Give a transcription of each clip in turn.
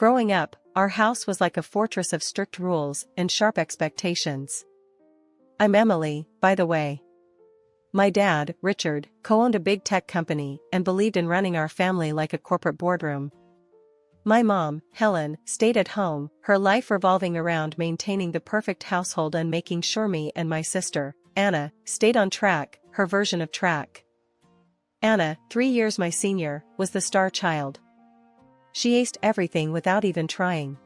Growing up, our house was like a fortress of strict rules and sharp expectations. I'm Emily, by the way. My dad, Richard, co-owned a big tech company and believed in running our family like a corporate boardroom. My mom, Helen, stayed at home, her life revolving around maintaining the perfect household and making sure me and my sister, Anna, stayed on track, her version of track. Anna, 3 years my senior, was the star child. She aced everything without even trying.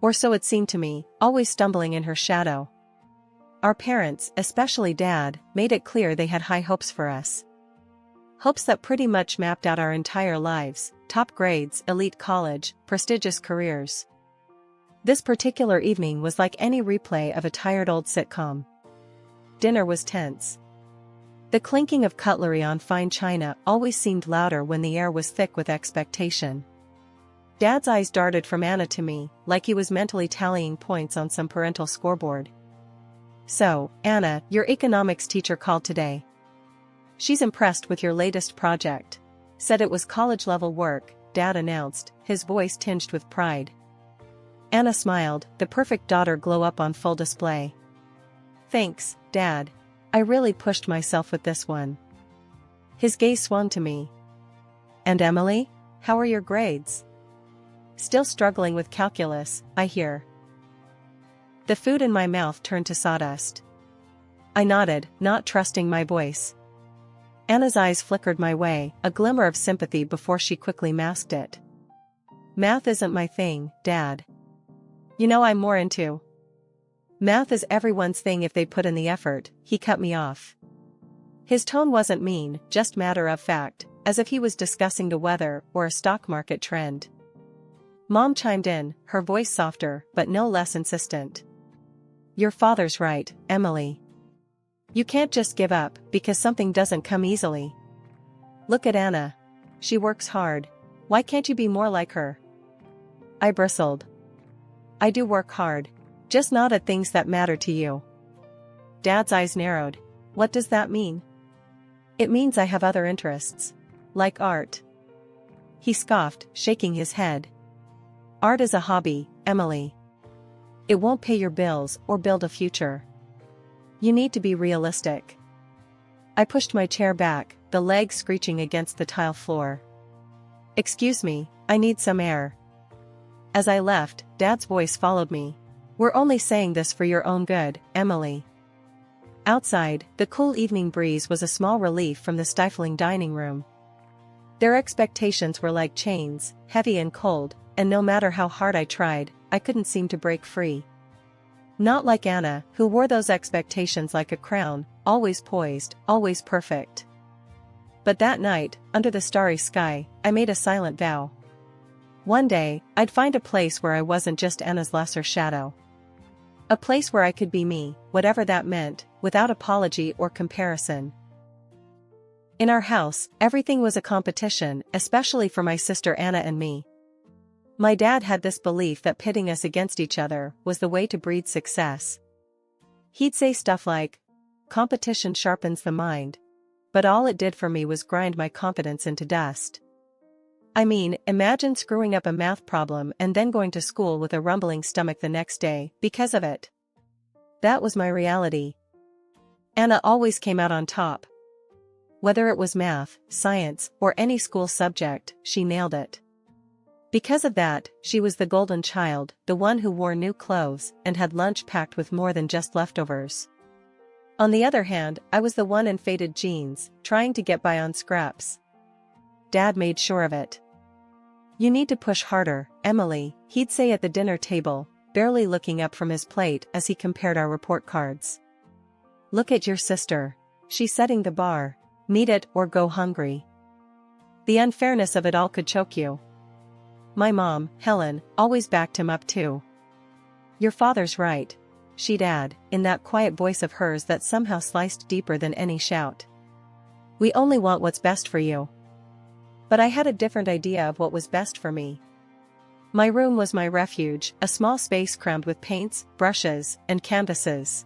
Or so it seemed to me, always stumbling in her shadow. Our parents, especially Dad, made it clear they had high hopes for us. Hopes that pretty much mapped out our entire lives: top grades, elite college, prestigious careers. This particular evening was like any replay of a tired old sitcom. Dinner was tense. The clinking of cutlery on fine china always seemed louder when the air was thick with expectation. Dad's eyes darted from Anna to me, like he was mentally tallying points on some parental scoreboard. "So, Anna, your economics teacher called today. She's impressed with your latest project. Said it was college-level work," Dad announced, his voice tinged with pride. Anna smiled, the perfect daughter glow up on full display. "Thanks, Dad. I really pushed myself with this one." His gaze swung to me. "And Emily? How are your grades?" "Still struggling with calculus, I hear." The food in my mouth turned to sawdust. I nodded, not trusting my voice. Anna's eyes flickered my way, a glimmer of sympathy before she quickly masked it. "Math isn't my thing, Dad. You know I'm more into." "Math is everyone's thing if they put in the effort," he cut me off. His tone wasn't mean, just matter of fact, as if he was discussing the weather or a stock market trend. Mom chimed in, her voice softer, but no less insistent. "Your father's right, Emily. You can't just give up because something doesn't come easily. Look at Anna. She works hard. Why can't you be more like her?" I bristled. "I do work hard. Just not at things that matter to you." Dad's eyes narrowed. "What does that mean?" "It means I have other interests. Like art." He scoffed, shaking his head. "Art is a hobby, Emily. It won't pay your bills or build a future. You need to be realistic." I pushed my chair back, the legs screeching against the tile floor. "Excuse me, I need some air." As I left, Dad's voice followed me. "We're only saying this for your own good, Emily." Outside, the cool evening breeze was a small relief from the stifling dining room. Their expectations were like chains, heavy and cold, and no matter how hard I tried, I couldn't seem to break free. Not like Anna, who wore those expectations like a crown, always poised, always perfect. But that night, under the starry sky, I made a silent vow. One day, I'd find a place where I wasn't just Anna's lesser shadow. A place where I could be me, whatever that meant, without apology or comparison. In our house, everything was a competition, especially for my sister Anna and me. My dad had this belief that pitting us against each other was the way to breed success. He'd say stuff like, "Competition sharpens the mind," but all it did for me was grind my confidence into dust. I mean, imagine screwing up a math problem and then going to school with a rumbling stomach the next day because of it. That was my reality. Anna always came out on top. Whether it was math, science, or any school subject, she nailed it. Because of that, she was the golden child, the one who wore new clothes and had lunch packed with more than just leftovers. On the other hand, I was the one in faded jeans, trying to get by on scraps. Dad made sure of it. "You need to push harder, Emily," he'd say at the dinner table, barely looking up from his plate as he compared our report cards. "Look at your sister. She's setting the bar. Meet it or go hungry." The unfairness of it all could choke you. My mom, Helen, always backed him up too. "Your father's right," she'd add, in that quiet voice of hers that somehow sliced deeper than any shout. "We only want what's best for you." But I had a different idea of what was best for me. My room was my refuge, a small space crammed with paints, brushes, and canvases.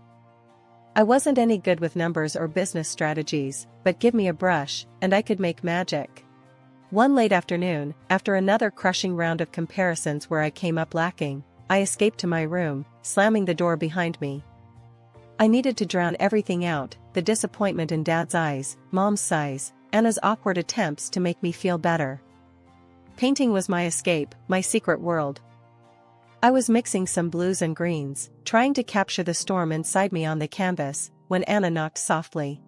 I wasn't any good with numbers or business strategies, but give me a brush, and I could make magic. One late afternoon, after another crushing round of comparisons where I came up lacking, I escaped to my room, slamming the door behind me. I needed to drown everything out, the disappointment in Dad's eyes, Mom's sighs, Anna's awkward attempts to make me feel better. Painting was my escape, my secret world. I was mixing some blues and greens, trying to capture the storm inside me on the canvas, when Anna knocked softly.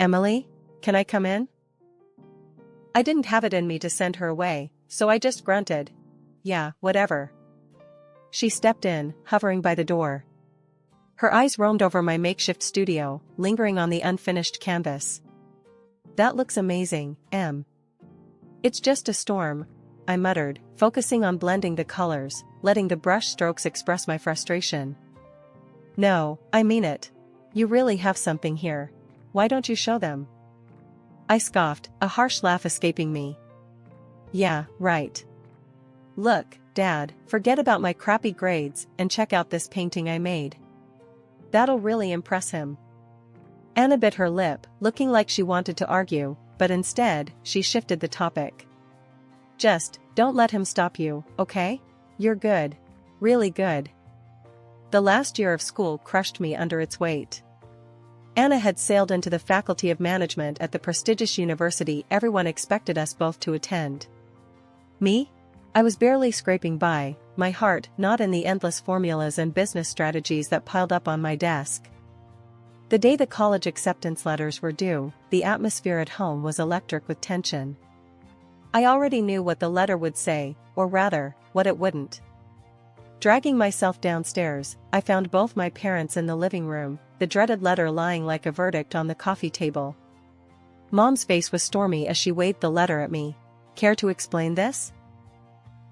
"Emily, can I come in?" I didn't have it in me to send her away, so I just grunted. "Yeah, whatever." She stepped in, hovering by the door. Her eyes roamed over my makeshift studio, lingering on the unfinished canvas. "That looks amazing, Em." "It's just a storm," I muttered, focusing on blending the colors, letting the brush strokes express my frustration. "No, I mean it. You really have something here. Why don't you show them?" I scoffed, a harsh laugh escaping me. "Yeah, right. Look, Dad, forget about my crappy grades and check out this painting I made. That'll really impress him." Anna bit her lip, looking like she wanted to argue, but instead, she shifted the topic. "Just, don't let him stop you, okay? You're good. Really good." The last year of school crushed me under its weight. Anna had sailed into the Faculty of Management at the prestigious university everyone expected us both to attend. Me? I was barely scraping by, my heart not in the endless formulas and business strategies that piled up on my desk. The day the college acceptance letters were due, the atmosphere at home was electric with tension. I already knew what the letter would say, or rather, what it wouldn't. Dragging myself downstairs, I found both my parents in the living room, the dreaded letter lying like a verdict on the coffee table. Mom's face was stormy as she waved the letter at me. "Care to explain this?"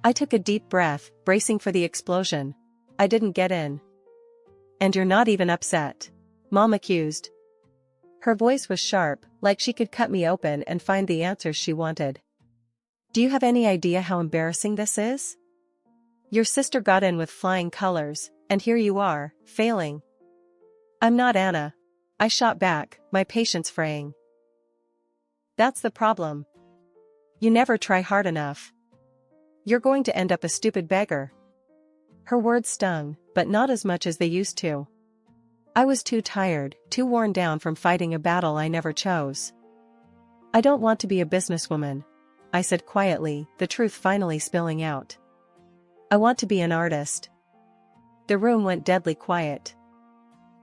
I took a deep breath, bracing for the explosion. "I didn't get in." "And you're not even upset?" Mom accused. Her voice was sharp, like she could cut me open and find the answers she wanted. "Do you have any idea how embarrassing this is? Your sister got in with flying colors, and here you are, failing." "I'm not Anna," I shot back, my patience fraying. "That's the problem. You never try hard enough. You're going to end up a stupid beggar." Her words stung, but not as much as they used to. I was too tired, too worn down from fighting a battle I never chose. "I don't want to be a businesswoman," I said quietly, the truth finally spilling out. "I want to be an artist." The room went deadly quiet.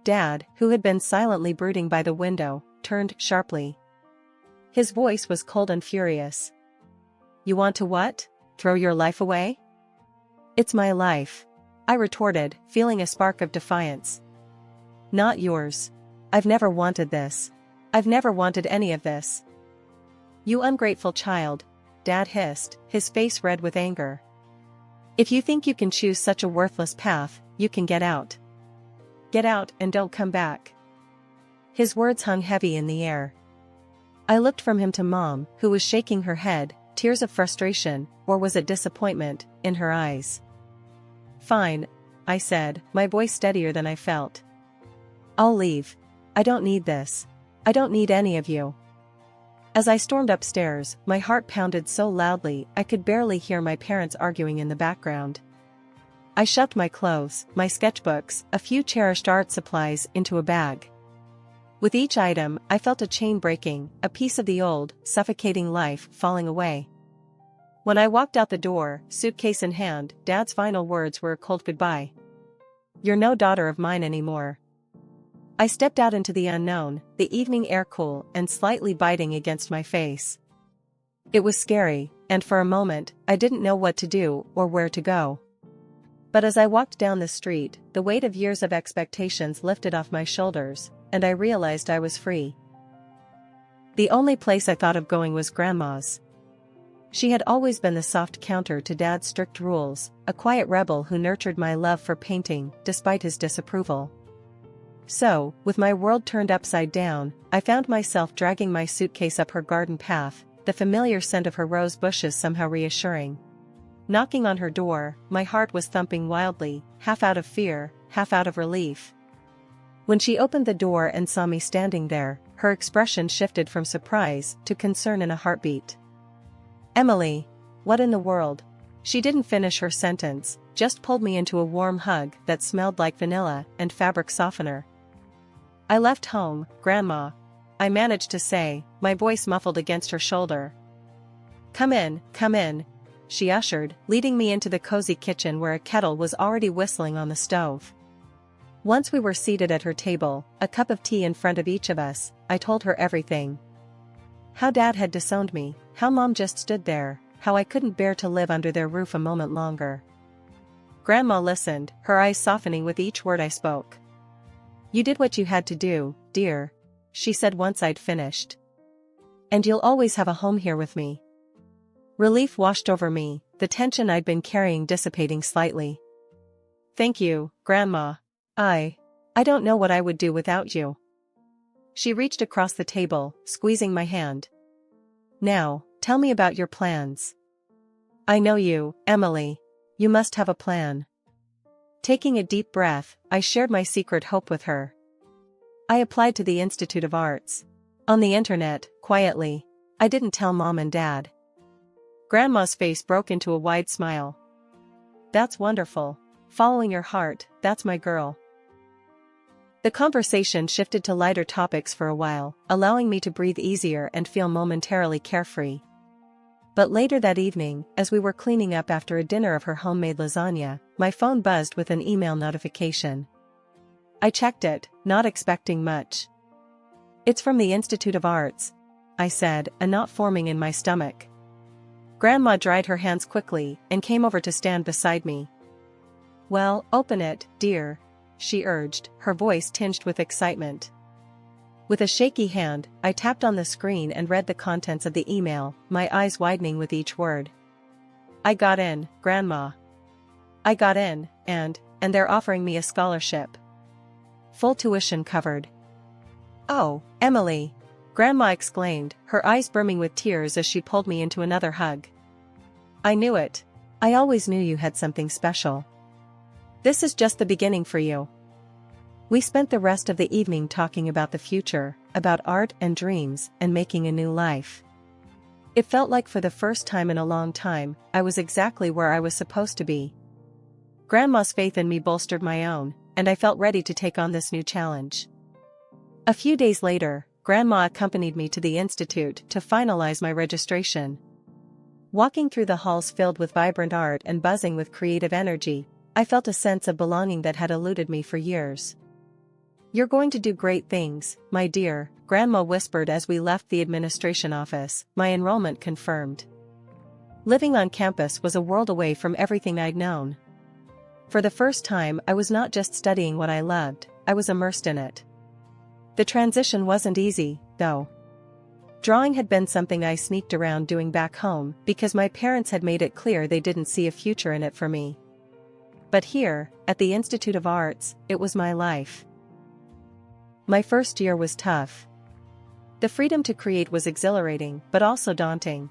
Dad, who had been silently brooding by the window, turned sharply. His voice was cold and furious. "You want to what? Throw your life away?" "It's my life," I retorted, feeling a spark of defiance. "Not yours. I've never wanted this. I've never wanted any of this." "You ungrateful child," Dad hissed, his face red with anger. "If you think you can choose such a worthless path, you can get out. Get out and don't come back." His words hung heavy in the air. I looked from him to Mom, who was shaking her head, tears of frustration, or was it disappointment, in her eyes. "Fine," I said, my voice steadier than I felt. "I'll leave. I don't need this. I don't need any of you." As I stormed upstairs, my heart pounded so loudly I could barely hear my parents arguing in the background. I shoved my clothes, my sketchbooks, a few cherished art supplies into a bag. With each item, I felt a chain breaking, a piece of the old, suffocating life falling away. When I walked out the door, suitcase in hand, Dad's final words were a cold goodbye. "You're no daughter of mine anymore." I stepped out into the unknown, the evening air cool and slightly biting against my face. It was scary, and for a moment, I didn't know what to do or where to go. But as I walked down the street, the weight of years of expectations lifted off my shoulders, and I realized I was free. The only place I thought of going was Grandma's. She had always been the soft counter to Dad's strict rules, a quiet rebel who nurtured my love for painting, despite his disapproval. So, with my world turned upside down, I found myself dragging my suitcase up her garden path, the familiar scent of her rose bushes somehow reassuring. Knocking on her door, my heart was thumping wildly, half out of fear, half out of relief. When she opened the door and saw me standing there, her expression shifted from surprise to concern in a heartbeat. Emily. What in the world? She didn't finish her sentence, just pulled me into a warm hug that smelled like vanilla and fabric softener. I left home, Grandma. I managed to say, my voice muffled against her shoulder. Come in, she ushered, leading me into the cozy kitchen where a kettle was already whistling on the stove. Once we were seated at her table, a cup of tea in front of each of us, I told her everything. How Dad had disowned me, how Mom just stood there, how I couldn't bear to live under their roof a moment longer. Grandma listened, her eyes softening with each word I spoke. You did what you had to do, dear, she said once I'd finished. And you'll always have a home here with me. Relief washed over me, the tension I'd been carrying dissipating slightly. Thank you, Grandma. I don't know what I would do without you. She reached across the table, squeezing my hand. Now, tell me about your plans. I know you, Emily. You must have a plan. Taking a deep breath, I shared my secret hope with her. I applied to the Institute of Arts. On the internet, quietly. I didn't tell Mom and Dad. Grandma's face broke into a wide smile. That's wonderful. Following your heart, that's my girl. The conversation shifted to lighter topics for a while, allowing me to breathe easier and feel momentarily carefree. But later that evening, as we were cleaning up after a dinner of her homemade lasagna, my phone buzzed with an email notification. I checked it, not expecting much. It's from the Institute of Arts, I said, a knot forming in my stomach. Grandma dried her hands quickly and came over to stand beside me. Well, open it, dear, she urged, her voice tinged with excitement. With a shaky hand, I tapped on the screen and read the contents of the email, my eyes widening with each word. I got in, Grandma. I got in, and they're offering me a scholarship. Full tuition covered. Oh, Emily! Grandma exclaimed, her eyes brimming with tears as she pulled me into another hug. I knew it. I always knew you had something special. This is just the beginning for you. We spent the rest of the evening talking about the future, about art and dreams, and making a new life. It felt like for the first time in a long time, I was exactly where I was supposed to be. Grandma's faith in me bolstered my own, and I felt ready to take on this new challenge. A few days later, Grandma accompanied me to the institute to finalize my registration. Walking through the halls filled with vibrant art and buzzing with creative energy, I felt a sense of belonging that had eluded me for years. You're going to do great things, my dear, Grandma whispered as we left the administration office, my enrollment confirmed. Living on campus was a world away from everything I'd known. For the first time, I was not just studying what I loved, I was immersed in it. The transition wasn't easy, though. Drawing had been something I sneaked around doing back home because my parents had made it clear they didn't see a future in it for me. But here, at the Institute of Arts, it was my life. My first year was tough. The freedom to create was exhilarating, but also daunting.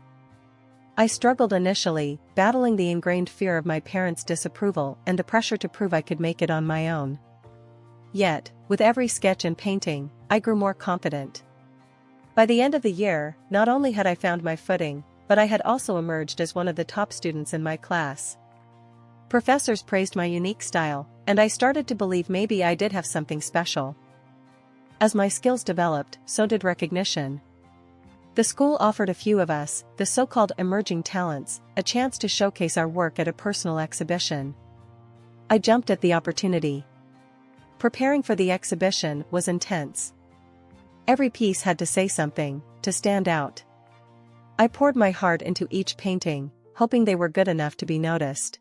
I struggled initially, battling the ingrained fear of my parents' disapproval and the pressure to prove I could make it on my own. Yet, with every sketch and painting, I grew more confident. By the end of the year, not only had I found my footing, but I had also emerged as one of the top students in my class. Professors praised my unique style, and I started to believe maybe I did have something special. As my skills developed, so did recognition. The school offered a few of us, the so-called emerging talents, a chance to showcase our work at a personal exhibition. I jumped at the opportunity. Preparing for the exhibition was intense. Every piece had to say something, to stand out. I poured my heart into each painting, hoping they were good enough to be noticed.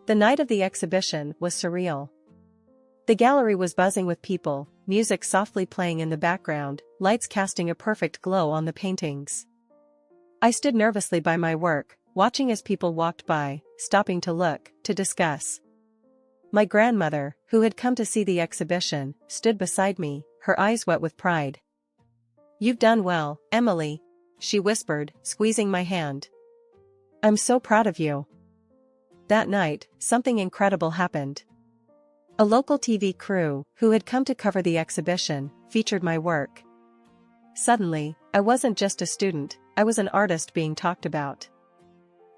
The night of the exhibition was surreal. The gallery was buzzing with people, music softly playing in the background, lights casting a perfect glow on the paintings. I stood nervously by my work, watching as people walked by, stopping to look, to discuss. My grandmother, who had come to see the exhibition, stood beside me, her eyes wet with pride. You've done well, Emily, she whispered, squeezing my hand. I'm so proud of you. That night, something incredible happened. A local TV crew, who had come to cover the exhibition, featured my work. Suddenly, I wasn't just a student, I was an artist being talked about.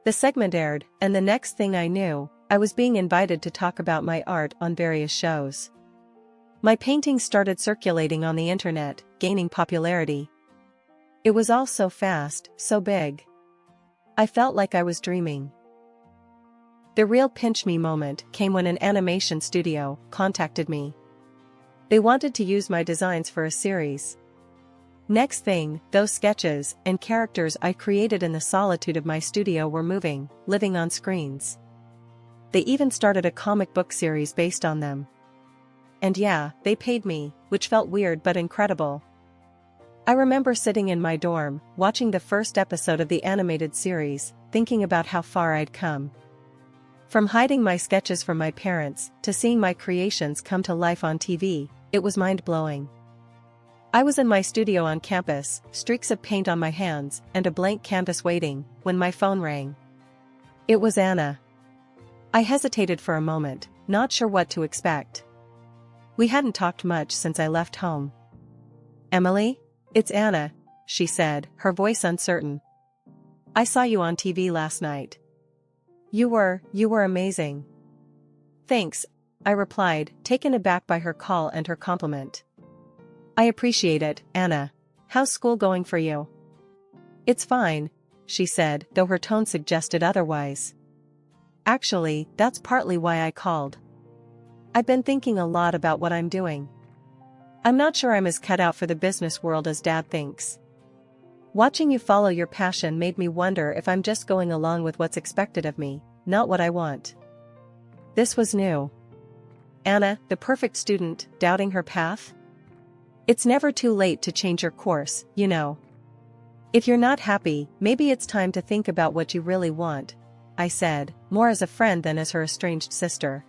The segment aired, and the next thing I knew, I was being invited to talk about my art on various shows. My paintings started circulating on the internet, gaining popularity. It was all so fast, so big. I felt like I was dreaming. The real pinch-me moment came when an animation studio contacted me. They wanted to use my designs for a series. Next thing, those sketches and characters I created in the solitude of my studio were moving, living on screens. They even started a comic book series based on them. And yeah, they paid me, which felt weird but incredible. I remember sitting in my dorm, watching the first episode of the animated series, thinking about how far I'd come. From hiding my sketches from my parents, to seeing my creations come to life on TV, it was mind-blowing. I was in my studio on campus, streaks of paint on my hands, and a blank canvas waiting, when my phone rang. It was Anna. I hesitated for a moment, not sure what to expect. We hadn't talked much since I left home. "Emily? It's Anna," she said, her voice uncertain. "I saw you on TV last night. You were amazing." "Thanks," I replied, taken aback by her call and her compliment. "I appreciate it, Anna. How's school going for you?" "It's fine," she said, though her tone suggested otherwise. "Actually, that's partly why I called. I've been thinking a lot about what I'm doing. I'm not sure I'm as cut out for the business world as Dad thinks. Watching you follow your passion made me wonder if I'm just going along with what's expected of me, not what I want." This was new. Anna, the perfect student, doubting her path? It's never too late to change your course, you know. If you're not happy, maybe it's time to think about what you really want, I said, more as a friend than as her estranged sister.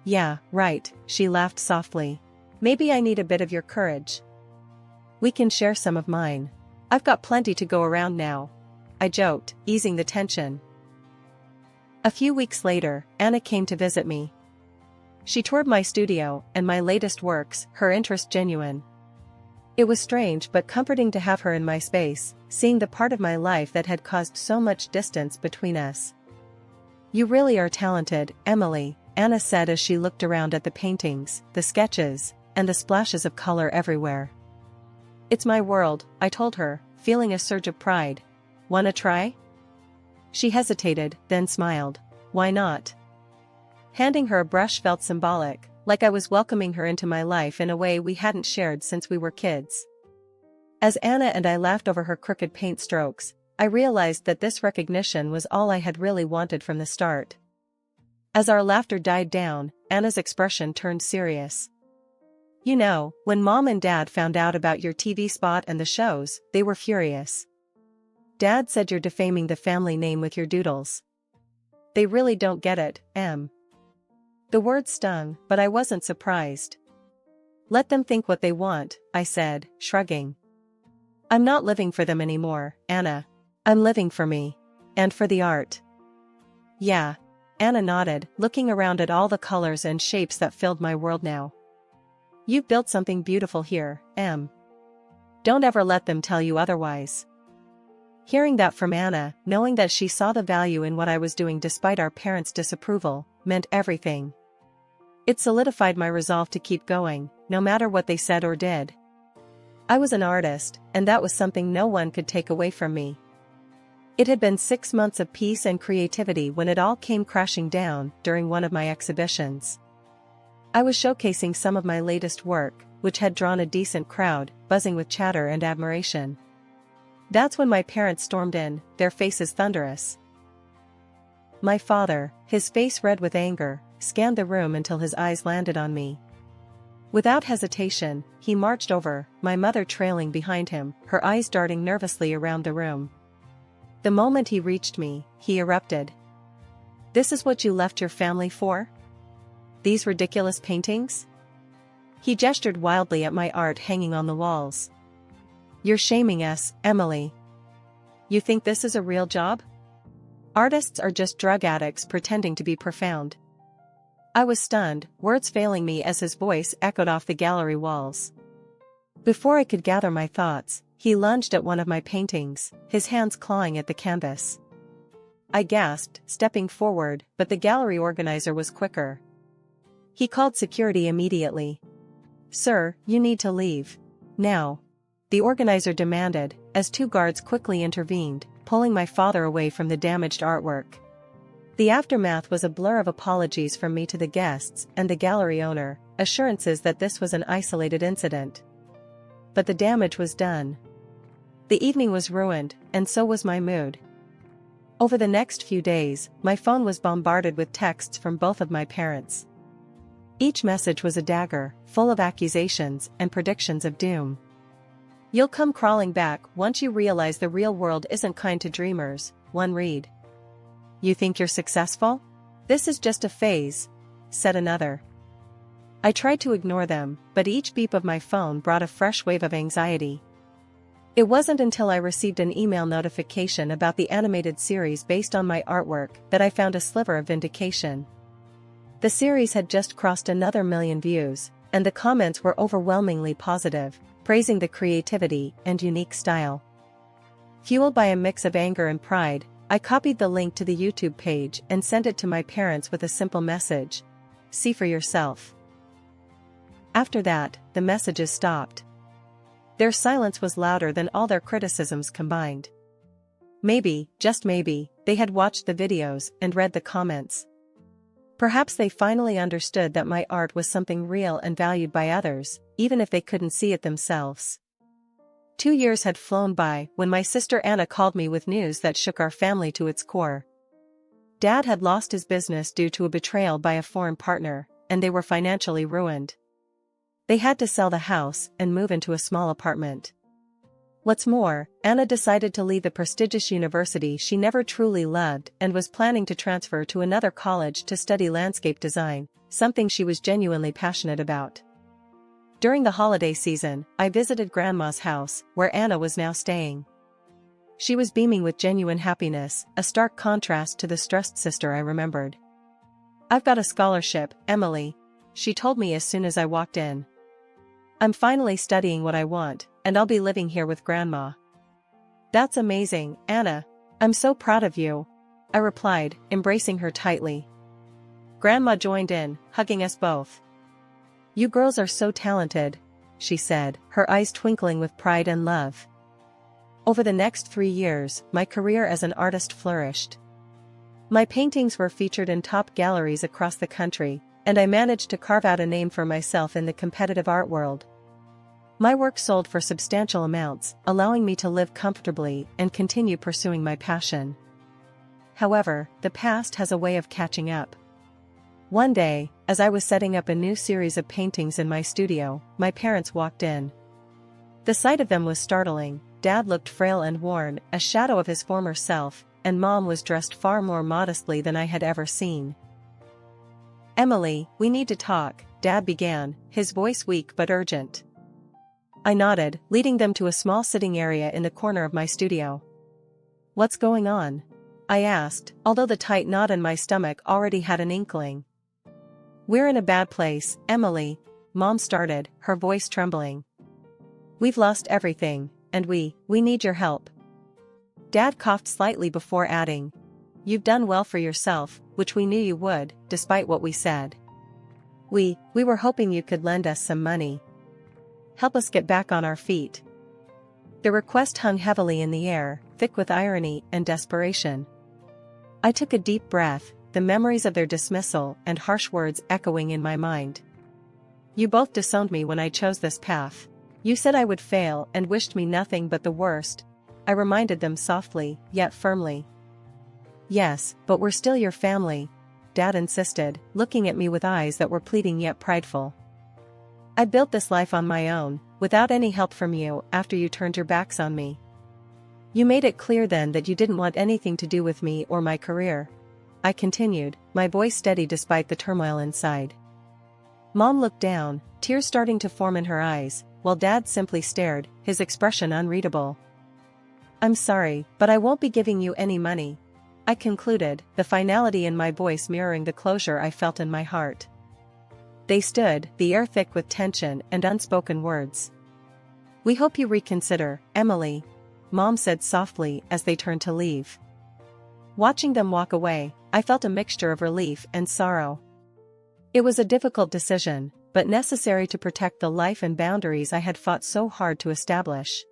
"Yeah, right," she laughed softly. "Maybe I need a bit of your courage. We can share some of mine. I've got plenty to go around now," I joked, easing the tension. A few weeks later, Anna came to visit me. She toured my studio and my latest works, her interest genuine. It was strange but comforting to have her in my space, seeing the part of my life that had caused so much distance between us. "You really are talented, Emily," Anna said as she looked around at the paintings, the sketches, and the splashes of color everywhere. "It's my world," I told her, feeling a surge of pride. "Wanna try?" She hesitated, then smiled. "Why not?" Handing her a brush felt symbolic, like I was welcoming her into my life in a way we hadn't shared since we were kids. As Anna and I laughed over her crooked paint strokes, I realized that this recognition was all I had really wanted from the start. As our laughter died down, Anna's expression turned serious. "You know, when Mom and Dad found out about your TV spot and the shows, they were furious. Dad said you're defaming the family name with your doodles. They really don't get it, Em." The words stung, but I wasn't surprised. "Let them think what they want," I said, shrugging. "I'm not living for them anymore, Anna. I'm living for me. And for the art." "Yeah," Anna nodded, looking around at all the colors and shapes that filled my world now. "You've built something beautiful here, Em. Don't ever let them tell you otherwise." Hearing that from Anna, knowing that she saw the value in what I was doing despite our parents' disapproval, meant everything. It solidified my resolve to keep going, no matter what they said or did. I was an artist, and that was something no one could take away from me. It had been 6 months of peace and creativity when it all came crashing down during one of my exhibitions. I was showcasing some of my latest work, which had drawn a decent crowd, buzzing with chatter and admiration. That's when my parents stormed in, their faces thunderous. My father, his face red with anger, scanned the room until his eyes landed on me. Without hesitation, he marched over, my mother trailing behind him, her eyes darting nervously around the room. The moment he reached me, he erupted. "This is what you left your family for? These ridiculous paintings?" He gestured wildly at my art hanging on the walls. "You're shaming us, Emily. You think this is a real job? Artists are just drug addicts pretending to be profound." I was stunned, words failing me as his voice echoed off the gallery walls. Before I could gather my thoughts, He lunged at one of my paintings, his hands clawing at the canvas. I gasped, stepping forward, but the gallery organizer was quicker. He called security immediately. "Sir, you need to leave. Now," the organizer demanded, as two guards quickly intervened, pulling my father away from the damaged artwork. The aftermath was a blur of apologies from me to the guests and the gallery owner, assurances that this was an isolated incident. But the damage was done. The evening was ruined, and so was my mood. Over the next few days, my phone was bombarded with texts from both of my parents. Each message was a dagger, full of accusations and predictions of doom. "You'll come crawling back once you realize the real world isn't kind to dreamers," one read. "You think you're successful? This is just a phase," said another. I tried to ignore them, but each beep of my phone brought a fresh wave of anxiety. It wasn't until I received an email notification about the animated series based on my artwork that I found a sliver of vindication. The series had just crossed another 1,000,000 views, and the comments were overwhelmingly positive, praising the creativity and unique style. Fueled by a mix of anger and pride, I copied the link to the YouTube page and sent it to my parents with a simple message: "See for yourself." After that, the messages stopped. Their silence was louder than all their criticisms combined. Maybe, just maybe, they had watched the videos and read the comments. Perhaps they finally understood that my art was something real and valued by others, even if they couldn't see it themselves. 2 years had flown by when my sister Anna called me with news that shook our family to its core. Dad had lost his business due to a betrayal by a foreign partner, and they were financially ruined. They had to sell the house and move into a small apartment. What's more, Anna decided to leave the prestigious university she never truly loved and was planning to transfer to another college to study landscape design, something she was genuinely passionate about. During the holiday season, I visited Grandma's house, where Anna was now staying. She was beaming with genuine happiness, a stark contrast to the stressed sister I remembered. "I've got a scholarship, Emily," she told me as soon as I walked in. "I'm finally studying what I want, and I'll be living here with Grandma." "That's amazing, Anna. I'm so proud of you," I replied, embracing her tightly. Grandma joined in, hugging us both. "You girls are so talented," she said, her eyes twinkling with pride and love. Over the next 3 years, my career as an artist flourished. My paintings were featured in top galleries across the country, and I managed to carve out a name for myself in the competitive art world. My work sold for substantial amounts, allowing me to live comfortably and continue pursuing my passion. However, the past has a way of catching up. One day, as I was setting up a new series of paintings in my studio, my parents walked in. The sight of them was startling. Dad looked frail and worn, a shadow of his former self, and Mom was dressed far more modestly than I had ever seen. "Emily, we need to talk," Dad began, his voice weak but urgent. I nodded, leading them to a small sitting area in the corner of my studio. "What's going on?" I asked, although the tight knot in my stomach already had an inkling. "We're in a bad place, Emily," Mom started, her voice trembling. "We've lost everything, and we need your help." Dad coughed slightly before adding, "You've done well for yourself, which we knew you would, despite what we said. We were hoping you could lend us some money. Help us get back on our feet." The request hung heavily in the air, thick with irony and desperation. I took a deep breath, the memories of their dismissal and harsh words echoing in my mind. "You both disowned me when I chose this path. You said I would fail and wished me nothing but the worst," I reminded them softly, yet firmly. "Yes, but we're still your family," Dad insisted, looking at me with eyes that were pleading yet prideful. "I built this life on my own, without any help from you after you turned your backs on me. You made it clear then that you didn't want anything to do with me or my career," I continued, my voice steady despite the turmoil inside. Mom looked down, tears starting to form in her eyes, while Dad simply stared, his expression unreadable. "I'm sorry, but I won't be giving you any money," I concluded, the finality in my voice mirroring the closure I felt in my heart. They stood, the air thick with tension and unspoken words. We hope you reconsider, Emily, Mom said softly as they turned to leave. Watching them walk away, I felt a mixture of relief and sorrow. It was a difficult decision, but necessary to protect the life and boundaries I had fought so hard to establish.